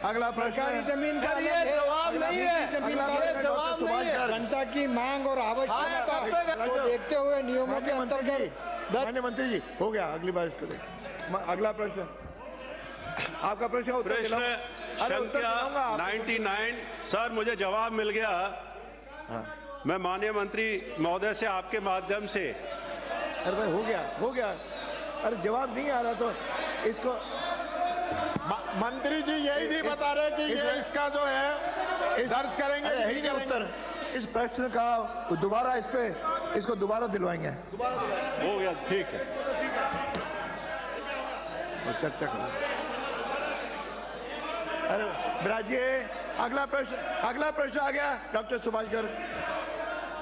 अगला सरकारी जमीन का ये जवाब नहीं है, ये जवाब नहीं है। जनता की मांग और आवश्यकता को देखते हुए नियमों के अंतर्गत। माननीय मंत्री जी, हो गया, अगली बार इसको दें। अगला प्रश्न, आपका प्रश्न का उत्तर प्रश्न संख्या 99। सर, मुझे जवाब मिल गया। मैं माननीय मंत्री महोदय से आपके माध्यम से। अरे भाई, हो गया। अरे जवाब नहीं आ रहा तो इसको मंत्री जी यही नहीं बता रहे कि ये इसका जो है दर्ज करेंगे। यही नहीं उत्तर, इस प्रश्न का दोबारा इसको दोबारा दिलवाएंगे। हो गया, ठीक है, चर्चा करो। अरे ब्राजी, अगला प्रश्न आ गया, डॉक्टर सुभाष गर्ग।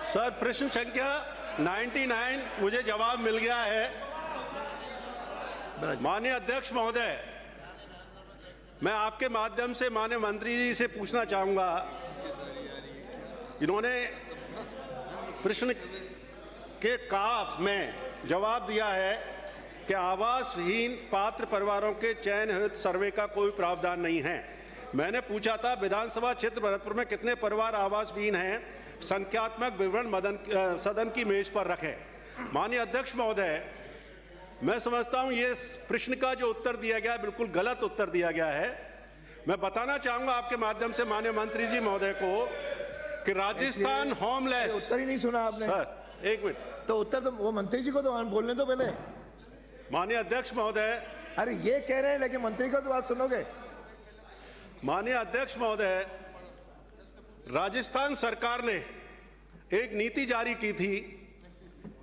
सर, प्रश्न संख्या 99 मुझे जवाब मिल गया है। माननीय अध्यक्ष महोदय, मैं आपके माध्यम से माननीय मंत्री जी से पूछना चाहूंगा, जिन्होंने प्रश्न के का में जवाब दिया है कि आवासहीन पात्र परिवारों के चयन हेतु सर्वे का कोई प्रावधान नहीं है। मैंने पूछा था विधानसभा क्षेत्र भरतपुर में कितने परिवार आवासहीन हैं, संख्यात्मक विवरण सदन की मेज पर रखें। माननीय अध्यक्ष महोदय, मैं समझता हूं ये प्रश्न का जो उत्तर दिया गया बिल्कुल गलत उत्तर दिया गया है। मैं बताना चाहूंगा आपके माध्यम से माननीय मंत्री जी महोदय को कि राजस्थान होमलेस। उत्तर ही नहीं सुना आपने। सर, एक मिनट, तो उत्तर तो वो मंत्री जी को तो बोलने दो पहले। माननीय अध्यक्ष महोदय। अरे ये कह रहे हैं, लेकिन मंत्री को तो बात सुनोगे। माननीय अध्यक्ष महोदय, राजस्थान सरकार ने एक नीति जारी की थी,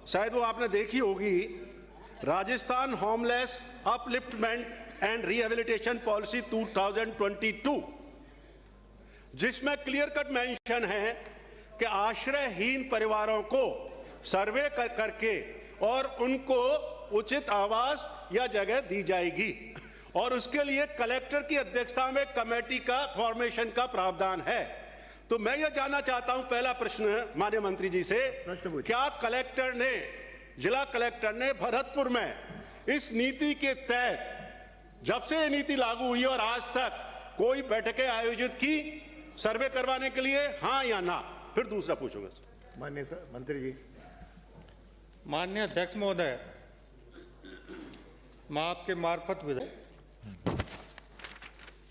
शायद वो आपने देखी होगी, Rajasthan homeless upliftment and rehabilitation policy 2022, जिसमें क्लियर कट मेंशन है कि आश्रयहीन परिवारों को सर्वे करके और उनको उचित आवास या जगह दी जाएगी, और उसके लिए कलेक्टर की अध्यक्षता में कमेटी का फॉर्मेशन का प्रावधान है। तो मैं यह जानना चाहता हूं, पहला प्रश्न माननीय मंत्री जी से, क्या कलेक्टर ने, जिला कलेक्टर ने भरतपुर में इस नीति के तहत जब से ये नीति लागू हुई और आज तक कोई बैठकें आयोजित की सर्वे करवाने के लिए, हाँ या ना? फिर दूसरा पूछूंगा। माननीय मंत्री जी। माननीय अध्यक्ष महोदय, मैं आपके मार्फत विधायक,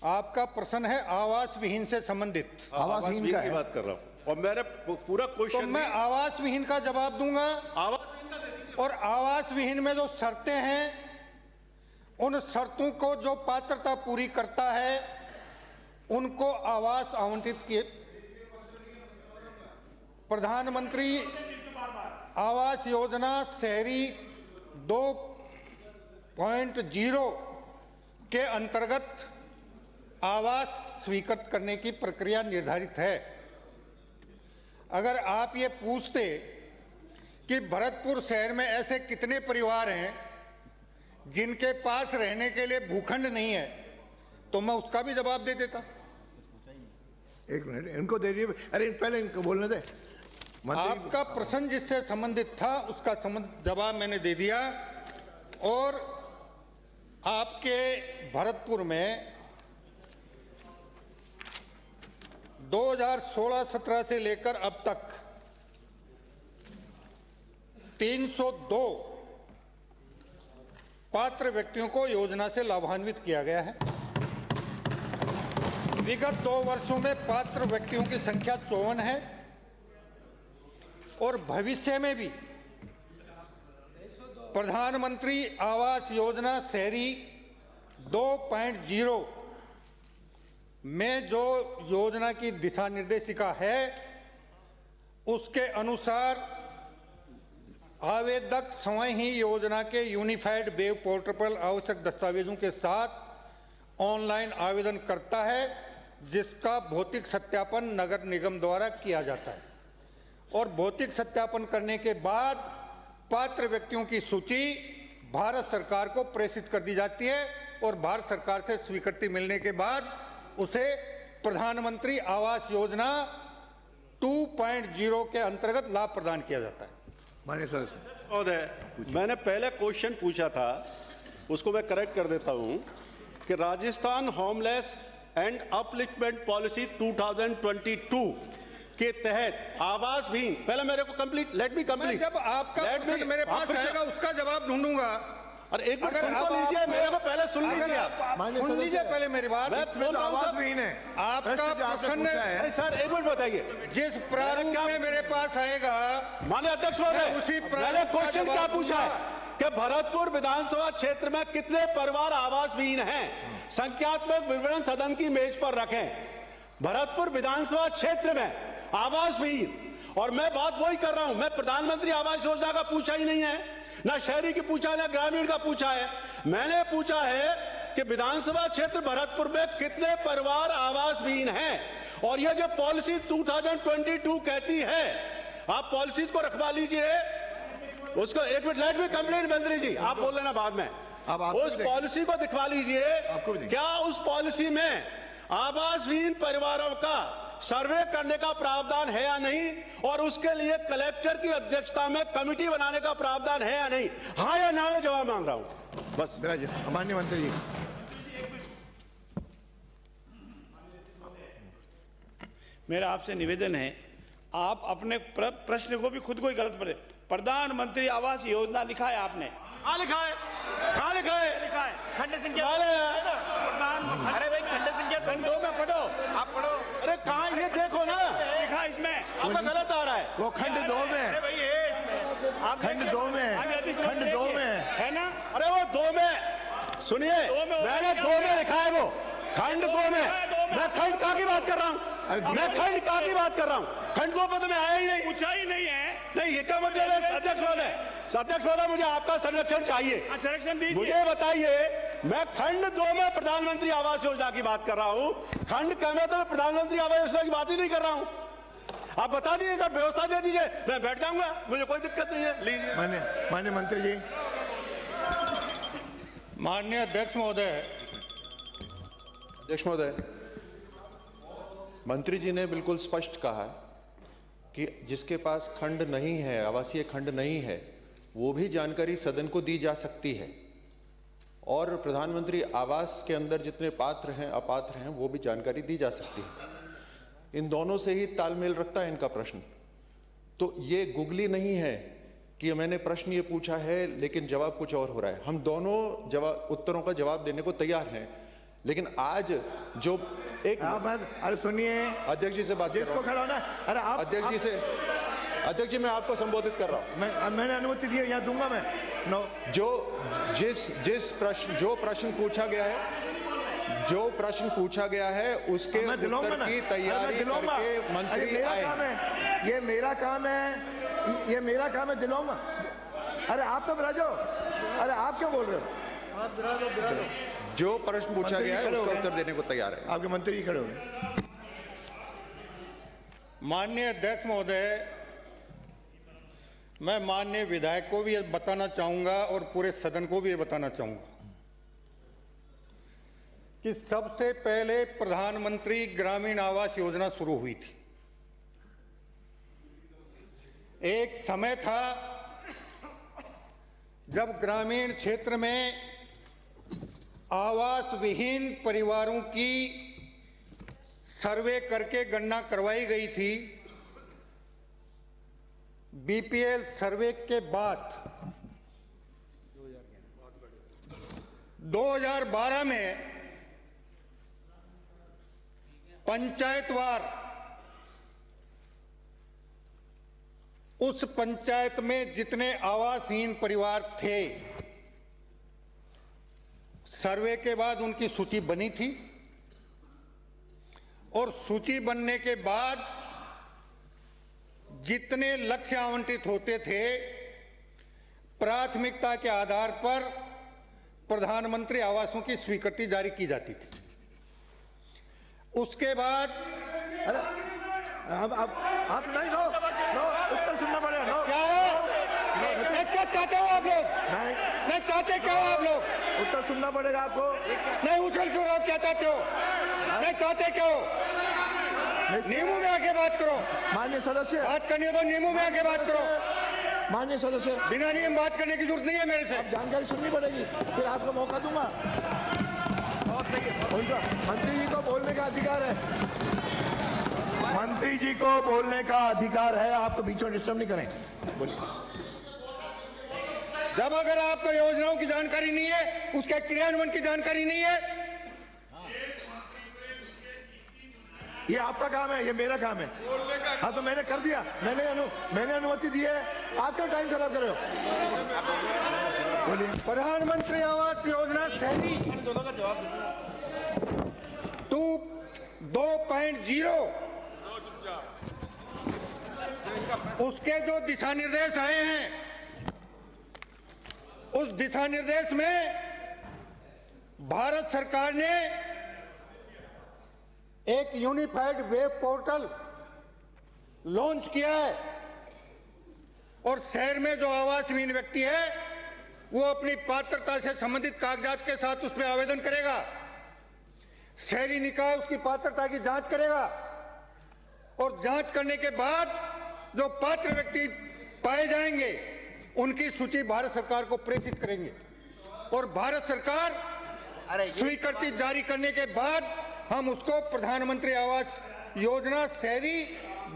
आपका प्रश्न है आवास विहीन से संबंधित। आवासहीन की बात कर रहा हूं, और मेरा पूरा क्वेश्चन, तो मैं आवास विहीन का जवाब दूंगा। और आवास विहीन में जो शर्तें हैं, उन शर्तों को जो पात्रता पूरी करता है उनको आवास आवंटित किए। प्रधानमंत्री आवास योजना शहरी 2.0 के अंतर्गत आवास स्वीकृत करने की प्रक्रिया निर्धारित है। अगर आप ये पूछते कि भरतपुर शहर में ऐसे कितने परिवार हैं जिनके पास रहने के लिए भूखंड नहीं है, तो मैं उसका भी जवाब दे देता। एक मिनट, इनको दे दिए। अरे पहले इनको बोलने दे। आपका प्रश्न जिससे संबंधित था उसका जवाब मैंने दे दिया। और आपके भरतपुर में 2016-17 से लेकर अब तक 302 पात्र व्यक्तियों को योजना से लाभान्वित किया गया है। विगत 2 वर्षों में पात्र व्यक्तियों की संख्या 54 है और भविष्य में भी प्रधानमंत्री आवास योजना शहरी 2.0 में जो योजना की दिशा निर्देशिका है उसके अनुसार आवेदक स्वयं ही योजना के यूनिफाइड वेब पोर्टल पर आवश्यक दस्तावेजों के साथ ऑनलाइन आवेदन करता है, जिसका भौतिक सत्यापन नगर निगम द्वारा किया जाता है। और भौतिक सत्यापन करने के बाद पात्र व्यक्तियों की सूची भारत सरकार को प्रेषित कर दी जाती है और भारत सरकार से स्वीकृति मिलने के बाद उसे प्रधानमंत्री आवास योजना 2.0 के अंतर्गत लाभ प्रदान किया जाता है। माननीय सदस्य महोदय, मैंने पहले क्वेश्चन पूछा था, उसको मैं करेक्ट कर देता हूं कि Rajasthan homeless and upliftment policy 2022 के तहत आवास भी, पहले मेरे को कंप्लीट, लेट मी कंप्लीट। जब आपका प्रश्न मेरे पास आएगा उसका जवाब ढूंढूंगा। और एक बार सुन तो लीजिए, मेरे को पहले सुन लीजिए आप। सुन लीजिए पहले मेरी बात। मैं बोल रहा हूं आवाज सर। भी है आपका प्रश्न नहीं सर, एक मिनट बताइए। जिस प्रारूप में मेरे पास आएगा, माननीय अध्यक्ष महोदय, उसी मैंने क्वेश्चन क्या पूछा है कि भरतपुर विधानसभा क्षेत्र में कितने परिवार आवास विहीन हैं, संख्यात्मक विवरण सदन की मेज पर रखें। भरतपुर विधानसभा क्षेत्र में आवास विहीन, और मैं बात वही कर रहा हूं, मैं प्रधानमंत्री आवास योजना का पूछा ही नहीं है, ना शहरी की पूछा, ना ग्रामीण का पूछा है। मैंने पूछा है कि विधानसभा क्षेत्र भरतपुर में कितने परिवार आवास विहीन हैं, और यह जो पॉलिसी 2022 कहती है, आप पॉलिसीज को रखवा लीजिए उसको। एक मिनट, लेट मी कंप्लीट मंत्री जी, आप बोल लेना बाद में। उस पॉलिसी को दिखवा लीजिए, क्या उस पॉलिसी में आवास विहीन परिवारों का सर्वे करने का प्रावधान है या नहीं, और उसके लिए कलेक्टर की अध्यक्षता में कमेटी बनाने का प्रावधान है या नहीं? हाँ या ना में जवाब मांग रहा हूं बस। माननीय मंत्री जी, मेरा आपसे निवेदन है, आप अपने प्रश्न को भी खुद को ही गलत पढ़े। प्रधानमंत्री आवास योजना लिखा है आपने, कहाँ लिखा है? कहाँ लिखा है? लिखा है खंड संख्या। अरे भाई खंड संख्या खंड 2 में पढ़ो, आप पढ़ो। अरे कहाँ, ये देखो ना, लिखा है इसमें। आपका गलत आ रहा है। वो खंड 2 में, अरे भाई ये इसमें आप खंड 2 में, खंड 2 में है ना। अरे वो 2 में, सुनिए, मैंने 2 में लिखा है, वो खंड 2 में। मैं खंड का की बात कर रहा हूँ, मैं खंड का की बात कर रहा हूँ। खंड 2 पर तो मैं आया ही नहीं। पूछा ही नहीं है। नहीं, ये क्या मतलब है? अध्यक्ष महोदय, मुझे आपका संरक्षण चाहिए। संरक्षण दीजिए। मुझे बताइए, मैं खंड 2 में प्रधानमंत्री आवास योजना की बात कर रहा हूँ, खंड क में तो मैं प्रधानमंत्री आवास योजना की बात ही नहीं कर रहा हूँ। आप बता दीजिए, सब व्यवस्था दे दीजिए, मैं बैठ जाऊंगा, मुझे कोई दिक्कत नहीं है। लीजिए। माननीय मंत्री जी। माननीय अध्यक्ष महोदय, मंत्री जी ने बिल्कुल स्पष्ट कहा कि जिसके पास खंड नहीं है, आवासीय खंड नहीं है, वो भी जानकारी सदन को दी जा सकती है, और प्रधानमंत्री आवास के अंदर जितने पात्र हैं अपात्र हैं वो भी जानकारी दी जा सकती है। इन दोनों से ही तालमेल रखता है इनका प्रश्न। तो ये गुगली नहीं है कि मैंने प्रश्न ये पूछा है लेकिन जवाब कुछ और हो रहा है। हम दोनों उत्तरों का जवाब देने को तैयार हैं, लेकिन आज जो एक अरे सुनिए, अध्यक्ष जी से बात कर रहा जिसको हूं। खड़ा होना, अरे आप अध्यक्ष जी मैं आपको संबोधित कर रहा हूं। मैंने अनुमति दी है, यहाँ दूंगा मैं। नो, जो प्रश्न पूछा गया है उसके उत्तर की तैयारी करके मंत्री आए। ये मेरा काम है, दिलाऊंगा। अरे आप तो बिराजो, अरे आप क्यों बोल रहे हो? आप बिराजो। जो प्रश्न पूछा गया है उसका उत्तर देने को तैयार है। आपके मंत्री जी खड़े हो गए। माननीय अध्यक्ष महोदय, मैं माननीय विधायक को भी ये बताना चाहूंगा और पूरे सदन को भी ये बताना चाहूंगा कि सबसे पहले प्रधानमंत्री ग्रामीण आवास योजना शुरू हुई थी। एक समय था जब ग्रामीण क्षेत्र में आवास विहीन परिवारों की सर्वे करके गणना करवाई गई थी। बीपीएल सर्वे के बाद 2012 में पंचायतवार उस पंचायत में जितने आवासहीन परिवार थे, सर्वे के बाद उनकी सूची बनी थी, और सूची बनने के बाद जितने लक्ष्य आवंटित होते थे, प्राथमिकता के आधार पर प्रधानमंत्री आवासों की स्वीकृति जारी की जाती थी। उसके बाद अब आप नहीं, नो उत्तर सुनना पड़ेगा। नो, क्या क्या चाहते हो आप लोग? नहीं चाहते क्या हो आप लोग? उत्तर सुनना पड़ेगा आपको। नहीं उछल क्यों रहो? क्या चाहते हो? नहीं चाहते क्या हो? नियमों में आके बात करो। माननीय सदस्य, बात करनी हो तो नियमों में आके बात करो। माननीय सदस्य, बिना नियम बात करने की जरूरत नहीं है मेरे से। जानकारी सुननी पड़ेगी, फिर आपको मौका दूंगा। उनका मंत्री जी को बोलने का अधिकार है। मंत्री जी को बोलने का अधिकार है, आपको बीच में डिस्टर्ब नहीं करें। बोलिए। जब अगर आपको योजनाओं की जानकारी नहीं है, उसके क्रियान्वयन की जानकारी नहीं है, ये आपका काम है, ये मेरा काम है। हाँ तो मैंने कर दिया, मैंने अनुमति दी है, आप क्यों टाइम खराब कर रहे हो? बोलिए। प्रधानमंत्री आवास योजना शहरी दोनों का जवाब 2.0 उसके जो दिशा निर्देश आए हैं, उस दिशा निर्देश में भारत सरकार ने एक यूनिफाइड वेब पोर्टल लॉन्च किया है और शहर में जो आवास विहीन व्यक्ति है वो अपनी पात्रता से संबंधित कागजात के साथ उसमें आवेदन करेगा। शहरी निकाय उसकी पात्रता की जांच करेगा और जांच करने के बाद जो पात्र व्यक्ति पाए जाएंगे उनकी सूची भारत सरकार को प्रेषित करेंगे और भारत सरकार स्वीकृति जारी करने के बाद हम उसको प्रधानमंत्री आवास योजना शहरी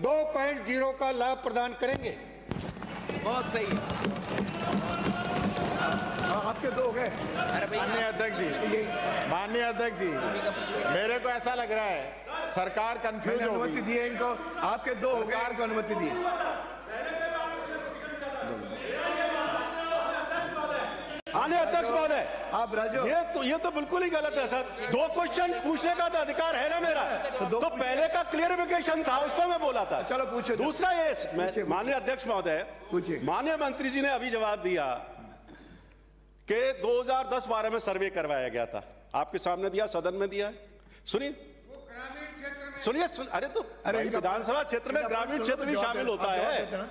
2.0 का लाभ प्रदान करेंगे। बहुत सही है। आपके दो हो गए। माननीय अध्यक्ष जी, मेरे को ऐसा लग रहा है सरकार कंफ्यूज मैंने हो अनुमति गई। दी है इनको, आपके दो हो गए, इनको अनुमति दी है। माननीय अध्यक्ष महोदय, आप राजो, ये तो बिल्कुल ही गलत है सर। 2 क्वेश्चन पूछने का तो अधिकार है ना मेरा। तो पहले का क्लियरिफिकेशन था, उसमें मैं बोला था। चलो पूछो। दूसरा ये माननीय अध्यक्ष महोदय, पूछिए। माननीय मंत्री जी ने अभी जवाब दिया कि 2010-12 में सर्वे करवाया गया था, आपके सामने दिया, सदन में दिया। सुनिए, अरे विधानसभा क्षेत्र में ग्रामीण क्षेत्र भी शामिल होता है।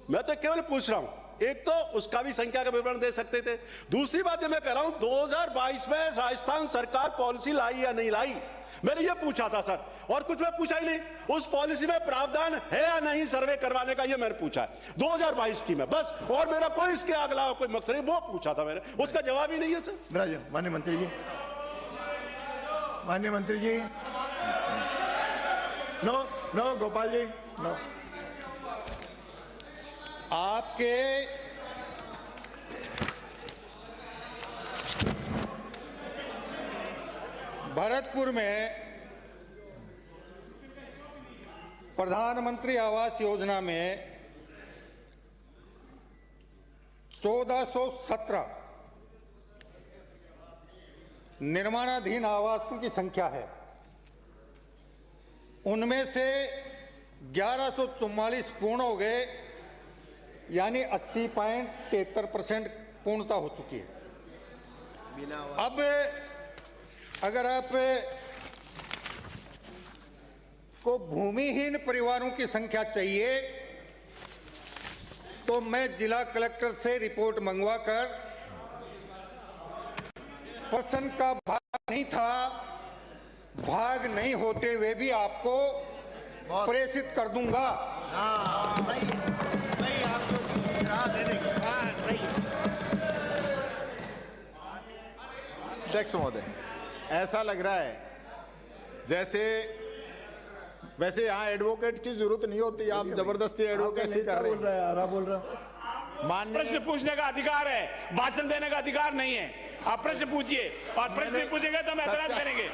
मैं तो केवल पूछ रहा हूं, एक तो उसका भी संख्या का विवरण दे सकते थे। दूसरी बात ये मैं कह रहा हूं, 2022 में राजस्थान सरकार पॉलिसी लाई या नहीं लाई, मैंने ये पूछा था सर, और कुछ मैं पूछा ही नहीं। उस पॉलिसी में प्रावधान है या नहीं सर्वे करवाने का, ये मैंने पूछा है 2022 की में, बस। और मेरा कोई इसके अगला कोई मकसद नहीं, वो पूछा था मैंने, उसका जवाब ही नहीं है सर। राजो, माननीय मंत्री जी, नो गोपाल जी, नो। आपके भरतपुर में प्रधानमंत्री आवास योजना में 1417 निर्माणाधीन आवासों की संख्या है। उनमें से 1144 पूर्ण हो गए, यानी 80.73% पूर्णता हो चुकी है। अब अगर आप को भूमिहीन परिवारों की संख्या चाहिए तो मैं जिला कलेक्टर से रिपोर्ट मंगवाकर, प्रश्न का भाग नहीं था, भाग नहीं होते हुए भी आपको प्रेषित कर दूंगा। अध्यक्ष महोदय, ऐसा लग रहा है जैसे, वैसे यहाँ एडवोकेट की जरूरत नहीं होती, आप जबरदस्ती एडवोकेसी कर रहे हैं। बोल रहा। माननीय प्रश्न पूछने का अधिकार है, भाषण देने का अधिकार नहीं है। आप प्रश्न पूछिए, और प्रश्न पूछेंगे तो हम ऐतराज करेंगे।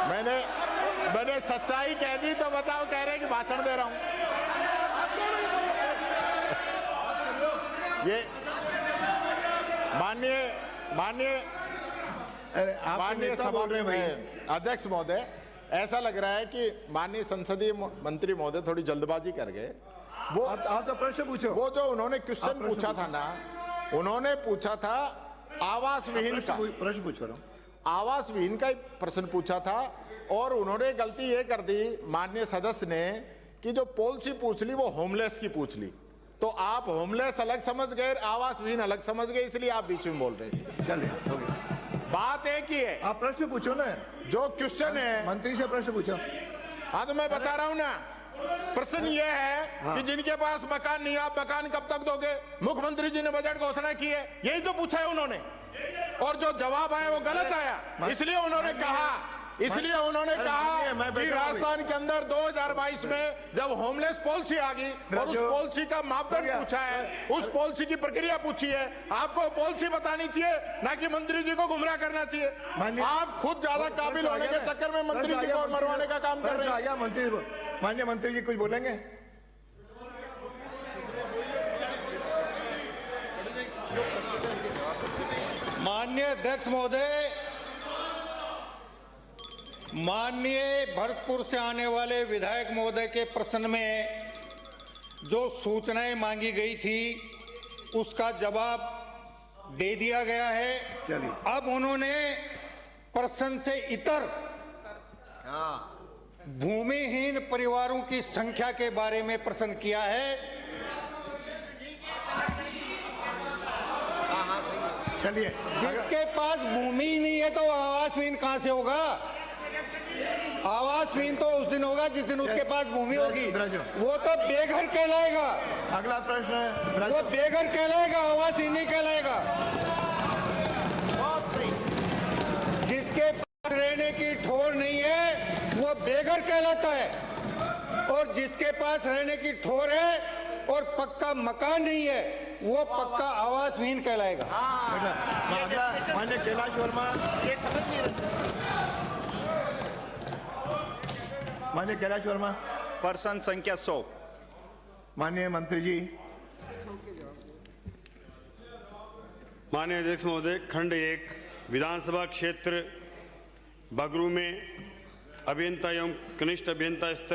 मैंने सच्चाई कह दी तो बताओ, कह रहे हैं कि भाषण दे रहा हूं। ये माननीय सभा में अध्यक्ष महोदय, ऐसा लग रहा है कि माननीय संसदीय मंत्री महोदय थोड़ी जल्दबाजी कर गए। वो आप तो प्रश्न पूछो। वो जो उन्होंने क्वेश्चन पूछा था ना, उन्होंने पूछा था आवास विहीन का प्रश्न पूछ रहा हूं, आवास विहीन का प्रश्न पूछा था, और उन्होंने गलती ये कर दी माननीय सदस्य ने कि जो पॉलिसी पूछ ली वो होमलेस की पूछ ली। तो आप होमलेस अलग समझ गए, आवास विहीन अलग समझ गए, इसलिए आप बीच में बोल रहे थे। चलिए हो गया। बात एक ही है, आप प्रश्न पूछो ना, जो क्वेश्चन है मंत्री से प्रश्न पूछो। हाँ तो मैं बता रहा हूं ना, प्रश्न ये है कि जिनके पास मकान नहीं, आप मकान कब तक दोगे? मुख्यमंत्री जी ने बजट घोषणा की है, यही तो पूछा है उन्होंने। और जो जवाब आया वो गलत आया, इसलिए उन्होंने कहा कि राजस्थान के अंदर 2022 में जब होमलेस पॉलिसी आ गई और उस पॉलिसी का मापदंड पूछा है, उस पॉलिसी की प्रक्रिया पूछी है, आपको पॉलिसी बतानी चाहिए, ना कि मंत्री जी को गुमराह करना चाहिए। आप खुद ज्यादा काबिल होने के चक्कर में मंत्री जी को मरवाने का काम कर रहे हैं। माननीय मंत्री जी कुछ बोलेंगे? माननीय अध्यक्ष महोदय, माननीय भरतपुर से आने वाले विधायक महोदय के प्रश्न में जो सूचनाएं मांगी गई थी उसका जवाब दे दिया गया है। चलिए, अब उन्होंने प्रश्न से इतर भूमिहीन परिवारों की संख्या के बारे में प्रश्न किया है। चलिए, जिसके पास भूमि ही नहीं है तो आवासहीन कहां से होगा? आवासहीन तो उस दिन होगा जिस दिन उसके पास भूमि होगी, वो तो बेघर कहलाएगा। अगला प्रश्न है, वो बेघर कहलाएगा, आवासहीन नहीं कहलाएगा। जिसके पास रहने की ठोर नहीं है वो बेघर कहलाता है, और जिसके पास रहने की ठोर है और पक्का मकान नहीं है वो पक्का आवासहीन कहलाएगा। अगला माननीय कैलाश वर्मा, माननीय कैलाश वर्मा। प्रश्न संख्या 100। माननीय मंत्री जी। माननीय अध्यक्ष महोदय, खंड 1 विधानसभा क्षेत्र बगरू में अभियंता एवं कनिष्ठ अभियंता स्तर